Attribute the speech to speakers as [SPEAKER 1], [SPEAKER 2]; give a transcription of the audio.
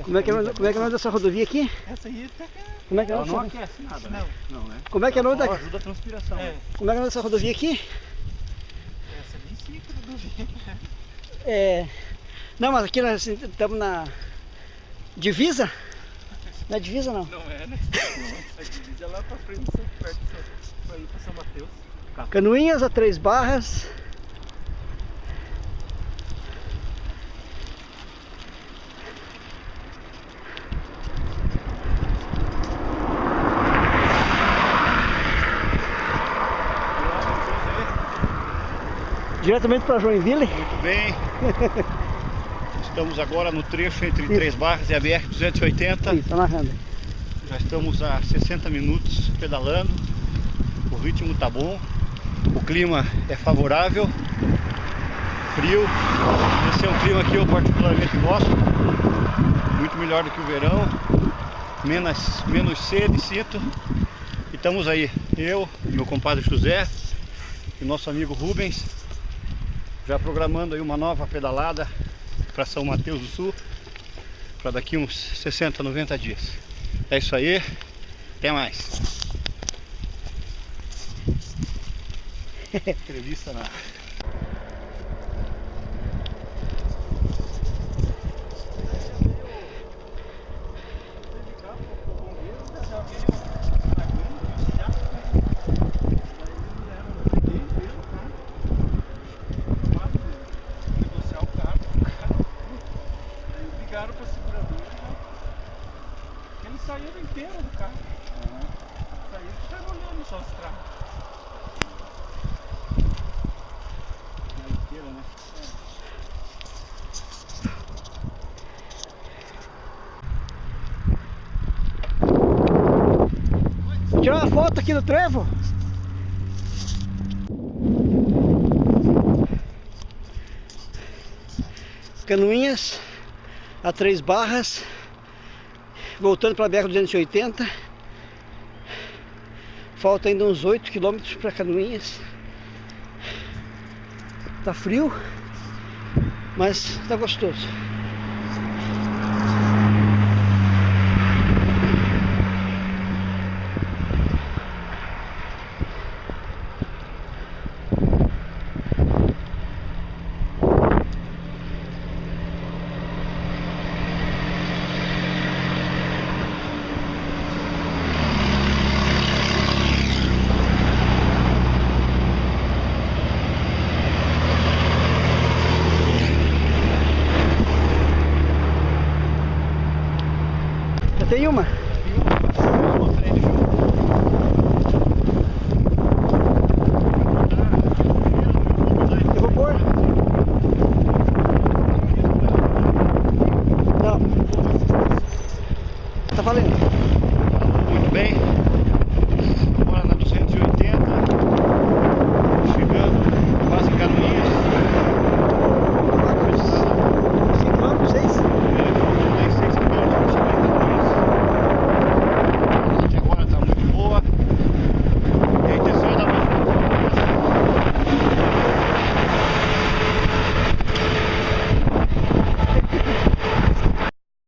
[SPEAKER 1] Como é que é o nome dessa rodovia aqui?
[SPEAKER 2] Essa aí tá...
[SPEAKER 1] Como é que é o
[SPEAKER 3] Ela
[SPEAKER 1] nome
[SPEAKER 3] não
[SPEAKER 1] dessa...
[SPEAKER 3] aquece nada,
[SPEAKER 2] Não.
[SPEAKER 3] né? Não, né?
[SPEAKER 1] Como é que é o nome
[SPEAKER 3] Ela
[SPEAKER 1] da...
[SPEAKER 3] só ajuda a transpiração.
[SPEAKER 2] É.
[SPEAKER 3] Né?
[SPEAKER 1] Como é que é o nome dessa rodovia aqui?
[SPEAKER 2] Essa nem sei que rodovia.
[SPEAKER 1] É... Não, mas aqui nós estamos na divisa? Não é divisa não.
[SPEAKER 2] Não é, né? A divisa é lá pra frente, perto pra ir pra São Mateus.
[SPEAKER 1] Canoinhas a 3 Barras. Diretamente para Joinville.
[SPEAKER 3] Muito bem. Estamos agora no trecho entre 3 Barras e a BR-280.
[SPEAKER 1] Está narrando.
[SPEAKER 3] Já estamos a 60 minutos pedalando. O ritmo tá bom. O clima é favorável. Frio. Esse é um clima que eu particularmente gosto. Muito melhor do que o verão. Menos sede sinto. E estamos aí. Eu, meu compadre José e nosso amigo Rubens. Já programando aí uma nova pedalada para São Mateus do Sul, para daqui uns 60, 90 dias. É isso aí, até mais. Entrevista na...
[SPEAKER 2] Ligaram pra seguradora, né? Eles saíram inteiro do carro. Saíram e ficaram olhando só os carros.
[SPEAKER 3] inteira, né?
[SPEAKER 1] Vou tirar uma foto aqui do trevo. Canoinhas a 3 Barras, voltando para a BR-280. Falta ainda uns 8 km para Canoinhas. Tá frio, mas tá gostoso. Tem uma?
[SPEAKER 3] Uma frente junto.